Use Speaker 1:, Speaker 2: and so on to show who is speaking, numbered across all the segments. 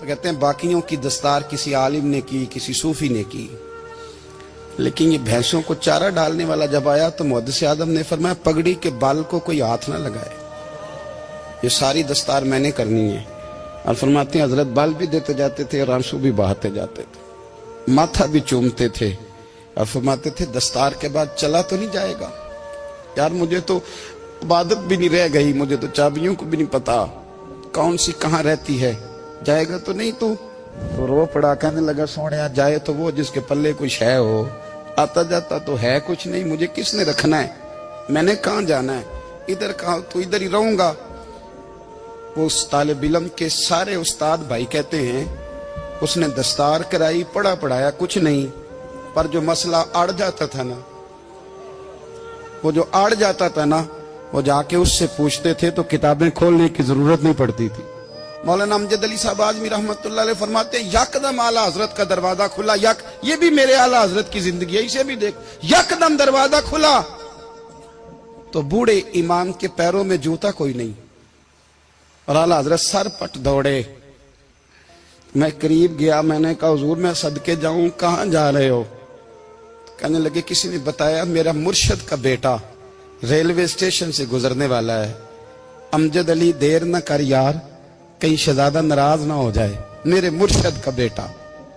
Speaker 1: تو کہتے ہیں باقیوں کی دستار کسی عالم نے کی, کسی صوفی نے کی, لیکن یہ بھینسوں کو چارہ ڈالنے والا جب آیا تو محدث اعظم نے فرمایا پگڑی کے بال کو کوئی ہاتھ نہ لگائے, یہ ساری دستار میں نے کرنی ہے. اور فرماتے ہیں حضرت بال بھی دیتے جاتے تھے اور آنسو بھی بہاتے جاتے تھے, ماتھا بھی چومتے تھے اور فرماتے تھے دستار کے بعد چلا تو نہیں جائے گا یار, مجھے تو عبادت بھی نہیں رہ گئی, مجھے تو چابیوں کو بھی نہیں پتا کون سی کہاں رہتی ہے, جائے گا تو نہیں تو رو پڑا. کہنے لگا سونے جائے تو وہ جس کے پلے کچھ ہے ہو, آتا جاتا تو ہے کچھ نہیں, مجھے کس نے رکھنا ہے, میں نے کہاں جانا ہے, ادھر کہاں تو ادھر ہی رہوں گا. وہ اس طالب علم کے سارے استاد بھائی کہتے ہیں اس نے دستار کرائی, پڑھا پڑھایا کچھ نہیں, پر جو مسئلہ اڑ جاتا تھا نا, وہ جو اڑ جاتا تھا نا, وہ جا کے اس سے پوچھتے تھے تو کتابیں کھولنے کی ضرورت نہیں پڑتی تھی. مولانا امجد علی صاحب اعظمی رحمت اللہ علیہ فرماتے ہیں یکدم اعلیٰ حضرت کا دروازہ کھلا, یہ بھی میرے اعلیٰ حضرت کی زندگی ہے, اسے بھی دیکھ, یکدم دروازہ کھلا تو بوڑھے امام کے پیروں میں جوتا کوئی نہیں اور اعلیٰ حضرت سر پٹ دوڑے. میں قریب گیا, میں نے کہا حضور میں صدقے جاؤں, کہاں جا رہے ہو؟ کہنے لگے کسی نے بتایا میرا مرشد کا بیٹا ریلوے اسٹیشن سے گزرنے والا ہے, امجد علی دیر نہ کر یار, کہیں شہزادہ ناراض نہ ہو جائے, میرے مرشد کا بیٹا,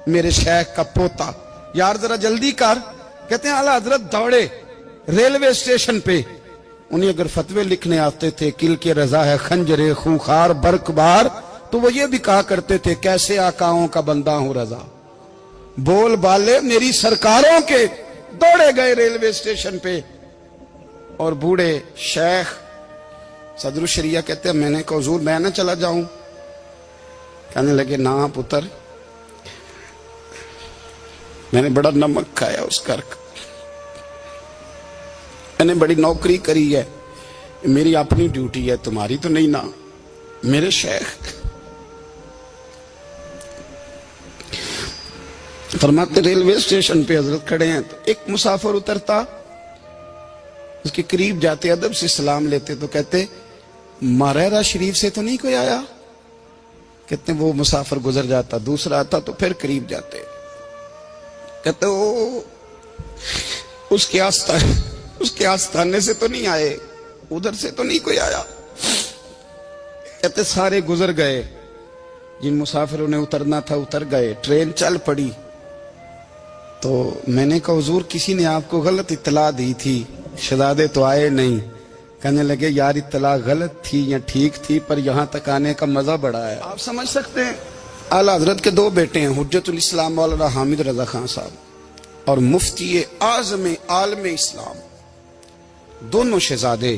Speaker 1: میرے شیخ کا پوتا, یار ذرا جلدی کر. کہتے ہیں اعلیٰ حضرت دوڑے ریلوے اسٹیشن پہ. انہیں اگر فتوے لکھنے آتے تھے کل کے رضا ہے خنجر خونخوار برق بار, تو وہ یہ بھی کہا کرتے تھے کیسے آقاؤں کا بندہ ہوں رضا, بول بالے میری سرکاروں کے. دوڑے گئے ریلوے اسٹیشن پہ اور بوڑھے شیخ صدر الشریعہ کہتے ہیں میں نے کہا حضور میں نہ چلا جاؤں؟ کہنے لگے نا پتر, میں نے بڑا نمک کھایا اس گھر کا, میں نے بڑی نوکری کری ہے, میری اپنی ڈیوٹی ہے, تمہاری تو نہیں نا. میرے شیخ فرماتے ریلوے اسٹیشن پہ حضرت کھڑے ہیں تو ایک مسافر اترتا, اس کے قریب جاتے ادب سے سلام لیتے تو کہتے ماریرا شریف سے تو نہیں کوئی آیا؟ کہتے وہ مسافر گزر جاتا, دوسرا آتا تو پھر قریب جاتے, کہتے وہ اس کے آستانے سے تو نہیں آئے, ادھر سے تو نہیں کوئی آیا. کہتے سارے گزر گئے, جن مسافروں نے اترنا تھا اتر گئے, ٹرین چل پڑی. تو میں نے کہا حضور کسی نے آپ کو غلط اطلاع دی تھی, شہزادے تو آئے نہیں. کہنے لگے یار اطلاع غلط تھی یا ٹھیک تھی, پر یہاں تک آنے کا مزہ بڑا ہے. آپ سمجھ سکتے ہیں اعلیٰ حضرت کے دو بیٹے ہیں, حجت الاسلام مولانا حامد رضا خان صاحب اور مفتی اعظم عالم اسلام. دونوں شہزادے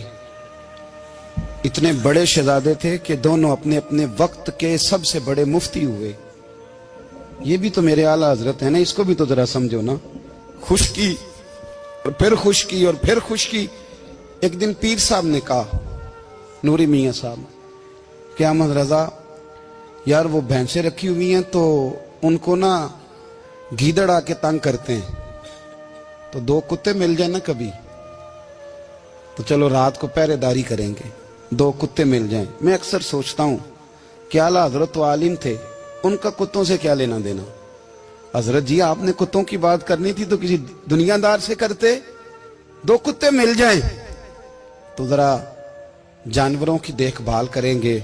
Speaker 1: اتنے بڑے شہزادے تھے کہ دونوں اپنے اپنے وقت کے سب سے بڑے مفتی ہوئے. یہ بھی تو میرے اعلیٰ حضرت ہیں نا, اس کو بھی تو ذرا سمجھو نا. خشکی اور پھر خشکی اور پھر خشکی. ایک دن پیر صاحب نے کہا, نوری میاں صاحب, کہ احمد رضا یار وہ بھینسیں رکھی ہوئی ہیں تو ان کو نا گیدڑ آ کے تنگ کرتے ہیں, تو دو کتے مل جائیں نا کبھی تو چلو رات کو پہرے داری کریں گے, دو کتے مل جائیں. میں اکثر سوچتا ہوں کہ اعلیٰ حضرت تو عالم تھے, ان کا کتوں سے کیا لینا دینا؟ حضرت جی آپ نے کتوں کی بات کرنی تھی تو کسی دنیا دار سے کرتے. دو کتے مل جائیں تو ذرا جانوروں کی دیکھ بھال کریں گے.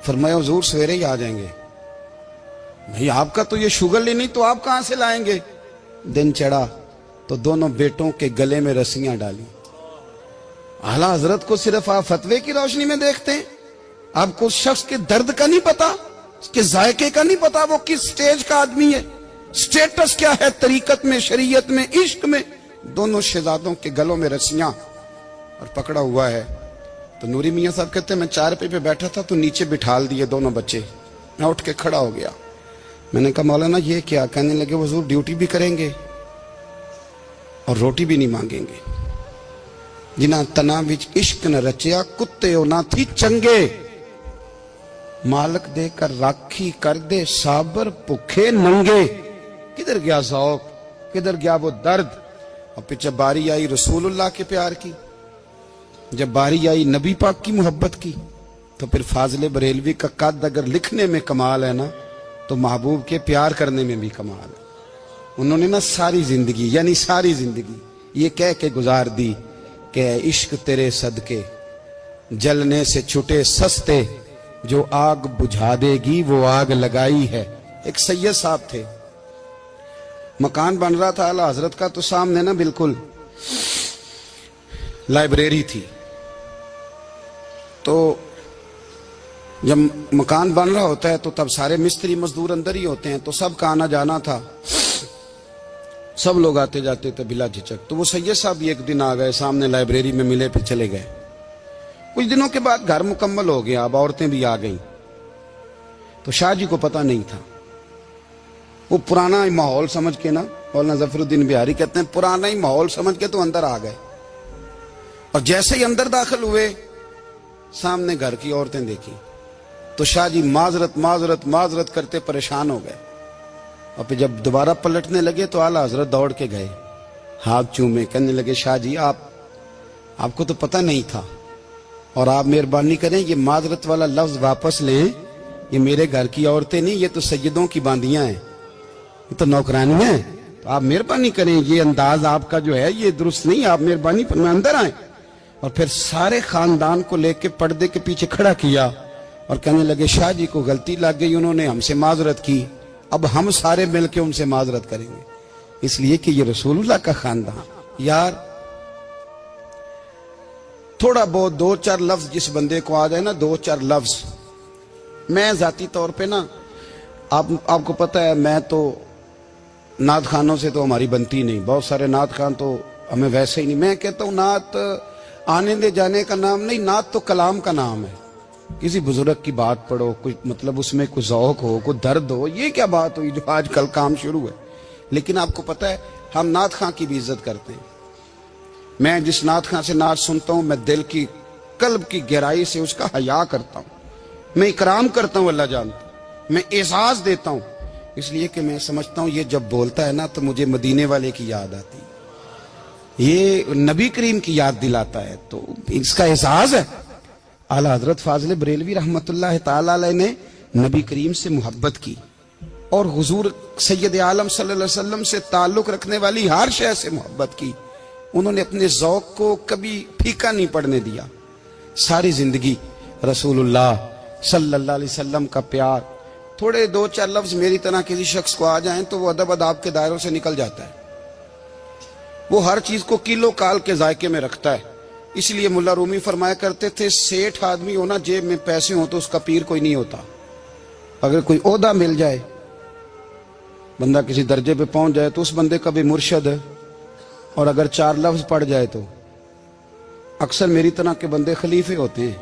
Speaker 1: فرمایا حضور سویرے ہی آ جائیں گے. بھئی آپ کا تو یہ شوگر ہی نہیں, تو آپ کہاں سے لائیں گے؟ دن چڑھا تو دونوں بیٹوں کے گلے میں رسیاں ڈالی. اعلیٰ حضرت کو صرف آپ فتوے کی روشنی میں دیکھتے ہیں, آپ کو اس شخص کے درد کا نہیں پتا, اس کے ذائقے کا نہیں پتا, وہ کس سٹیج کا آدمی ہے, سٹیٹس کیا ہے طریقت میں, شریعت میں, عشق میں. دونوں شہزادوں کے گلوں میں رسیاں اور پکڑا ہوا ہے. تو نوری میاں صاحب کہتے ہیں میں چارپائی پہ بیٹھا تھا تو نیچے بٹھال دیے دونوں بچے. میں اٹھ کے کھڑا ہو گیا, میں نے کہا مولانا یہ کیا؟ کہنے لگے حضور ڈیوٹی بھی کریں گے اور روٹی بھی نہیں مانگیں گے. جنہاں تنا وچ عشق نہ رچیا کتے او نہ تھی چنگے, مالک دے کر راکھی کر دے صابر بھوکے ننگے. کدھر گیا ذوق, کدھر گیا وہ درد؟ اور پھر جب باری آئی رسول اللہ کے پیار کی, جب باری آئی نبی پاک کی محبت کی, تو پھر فاضل بریلوی کا قد اگر لکھنے میں کمال ہے نا, تو تو محبوب کے پیار کرنے میں بھی کمال ہے. انہوں نے نا ساری زندگی یعنی ساری زندگی یہ کہہ کے گزار دی کہ عشق تیرے صدقے جلنے سے چھٹے سستے، جو آگ بجھا دے گی وہ آگ لگائی ہے. ایک سید صاحب تھے، مکان بن رہا تھا اعلیٰ حضرت کا، تو سامنے نا بالکل لائبریری تھی. تو جب مکان بن رہا ہوتا ہے تو تب سارے مستری مزدور اندر ہی ہوتے ہیں، تو سب کا آنا جانا تھا، سب لوگ آتے جاتے تھے بلا جھجک. تو وہ سید صاحب بھی ایک دن آ گئے، سامنے لائبریری میں ملے، پھر چلے گئے. کچھ دنوں کے بعد گھر مکمل ہو گیا، اب عورتیں بھی آ گئیں. تو شاہ جی کو پتہ نہیں تھا. وہ پرانا ہی ماحول سمجھ کے نا، مولانا ظفر الدین بہاری کہتے ہیں پرانا ہی ماحول سمجھ کے تو اندر آ گئے. اور جیسے ہی اندر داخل ہوئے سامنے گھر کی عورتیں دیکھی تو شاہ جی معذرت معذرت معذرت کرتے پریشان ہو گئے. اور پھر جب دوبارہ پلٹنے لگے تو اعلیٰ حضرت دوڑ کے گئے، ہاتھ چومے، کہنے لگے شاہ جی آپ کو تو پتہ نہیں تھا، اور آپ مہربانی کریں یہ معذرت والا لفظ واپس لیں. یہ میرے گھر کی عورتیں نہیں، یہ تو سیدوں کی باندیاں ہیں، یہ تو نوکرانی ہیں. تو آپ مہربانی کریں، یہ انداز آپ کا جو ہے یہ درست نہیں، آپ مہربانی فرمائیں اندر آئیں. اور پھر سارے خاندان کو لے کے پردے کے پیچھے کھڑا کیا اور کہنے لگے شاہ جی کو غلطی لگ گئی، انہوں نے ہم سے معذرت کی، اب ہم سارے مل کے ان سے معذرت کریں گے، اس لیے کہ یہ رسول اللہ کا خاندان. یار تھوڑا بہت دو چار لفظ جس بندے کو آ جائے نا، دو چار لفظ. میں ذاتی طور پہ نا آپ کو پتہ ہے میں تو نعت خانوں سے تو ہماری بنتی نہیں، بہت سارے نعت خان تو ہمیں ویسے ہی نہیں. میں کہتا ہوں نعت آنے دے جانے کا نام نہیں، نعت تو کلام کا نام ہے. کسی بزرگ کی بات پڑھو، کوئی مطلب اس میں کوئی ذوق ہو، کوئی درد ہو. یہ کیا بات ہوئی جو آج کل کام شروع ہے؟ لیکن آپ کو پتہ ہے ہم نعت خان کی بھی عزت کرتے ہیں. میں جس نعت خان سے نعت سنتا ہوں میں دل کی قلب کی گہرائی سے اس کا حیا کرتا ہوں، میں اکرام کرتا ہوں، اللہ جانتا، میں اعزاز دیتا ہوں، اس لیے کہ میں سمجھتا ہوں یہ جب بولتا ہے نا تو مجھے مدینے والے کی یاد آتی ہے، یہ نبی کریم کی یاد دلاتا ہے، تو اس کا اعزاز ہے. اعلیٰ حضرت فاضل بریلوی رحمۃ اللہ تعالی علیہ نے نبی کریم سے محبت کی اور حضور سید عالم صلی اللہ علیہ وسلم سے تعلق رکھنے والی ہر شے سے محبت کی. انہوں نے اپنے ذوق کو کبھی پھیکا نہیں پڑنے دیا. ساری زندگی رسول اللہ صلی اللہ علیہ وسلم کا پیار. تھوڑے دو چار لفظ میری طرح کسی شخص کو آ جائیں تو وہ ادب اداب کے دائروں سے نکل جاتا ہے. وہ ہر چیز کو کیلو کال کے ذائقے میں رکھتا ہے. اس لیے ملا رومی فرمایا کرتے تھے سیٹھ آدمی ہونا جیب میں پیسے ہوں تو اس کا پیر کوئی نہیں ہوتا. اگر کوئی عہدہ مل جائے، بندہ کسی درجے پہ پہنچ جائے تو اس بندے کا بھی مرشد ہے، اور اگر چار لفظ پڑھ جائے تو اکثر میری طرح کے بندے خلیفے ہوتے ہیں،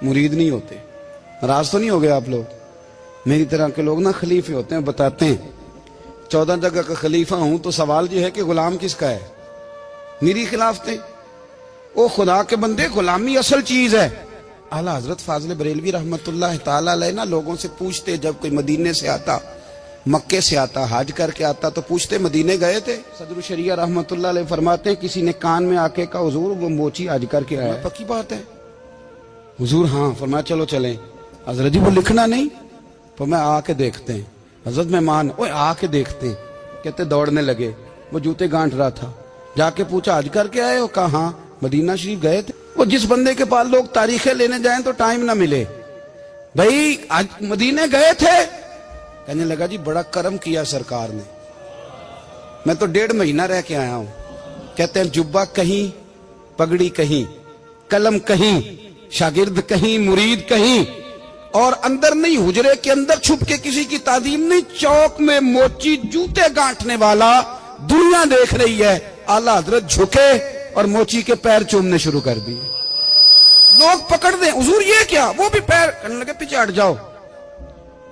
Speaker 1: مرید نہیں ہوتے. ناراض تو نہیں ہو گئے آپ لوگ؟ میری طرح کے لوگ نا خلیفے ہوتے ہیں، بتاتے ہیں 14 جگہ کا خلیفہ ہوں تو سوال یہ ہے کہ غلام کس کا ہے؟ میری خلافتیں. او خدا کے بندے، غلامی اصل چیز ہے. اعلیٰ حضرت فاضل بریلوی رحمۃ اللہ تعالی علیہ نا لوگوں سے پوچھتے، جب کوئی مدینے سے آتا، مکے سے آتا، حج کر کے آتا تو پوچھتے مدینے گئے تھے؟ صدر الشریعہ رحمۃ اللہ علیہ فرماتے ہیں کسی نے کان میں آ کے کہا حضور وہ موچی حج کر کے آیا. پکی بات ہے حضور؟ ہاں. فرمایا چلو چلیں. حضرت جی وہ لکھنا نہیں؟ تو میں آ کے دیکھتے ہیں. حضرت مہمان اوے آ کے دیکھتے ہیں. کہتے دوڑنے لگے، وہ جوتے گانٹ رہا تھا. جا کے پوچھا حج کر کے آئے ہو؟ کہا ہاں. مدینہ شریف گئے تھے؟ وہ جس بندے کے پاس لوگ تاریخیں لینے جائیں تو ٹائم نہ ملے، بھائی آج مدینے گئے تھے؟ کہنے لگا جی بڑا کرم کیا سرکار نے، میں تو 1.5 مہینہ رہ کے آیا ہوں. کہتے ہیں جبہ کہیں، پگڑی کہیں، قلم کہیں، شاگرد کہیں، مرید کہیں، اور اندر نہیں، حجرے کے اندر چھپ کے کسی کی تعظیم نہیں، چوک میں موچی جوتے گانٹنے والا دنیا دیکھ رہی ہے. اعلیٰ حضرت جھکے اور موچی کے پیر چومنے شروع کر دیے. لوگ پکڑ دیں حضور یہ کیا؟ وہ بھی پیر کرنے لگے پیچھے ہٹ جاؤ.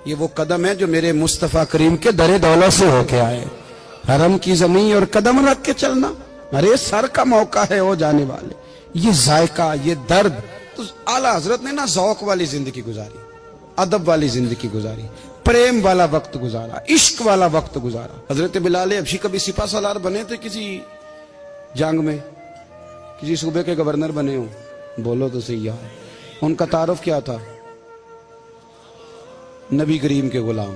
Speaker 1: یہ وہ قدم ہے جو میرے مصطفیٰ کریم کے در دولت سے ہو کے آئے. حرم کی زمین اور قدم رکھ کے چلنا، ارے سر کا موقع ہے ہو جانے والے. یہ ذائقہ، یہ درد. تو اعلیٰ حضرت نے نا ذوق والی زندگی گزاری، ادب والی زندگی گزاری، پریم والا وقت گزارا، عشق والا وقت گزارا. حضرت بلال حبشی کبھی سپاہ سالار بنے تھے کسی جنگ میں؟ کسی صوبے کے گورنر بنے ہوں؟ بولو تو صحیح یار. ان کا تعارف کیا تھا؟ نبی کریم کے غلام.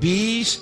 Speaker 1: 20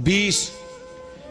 Speaker 1: 20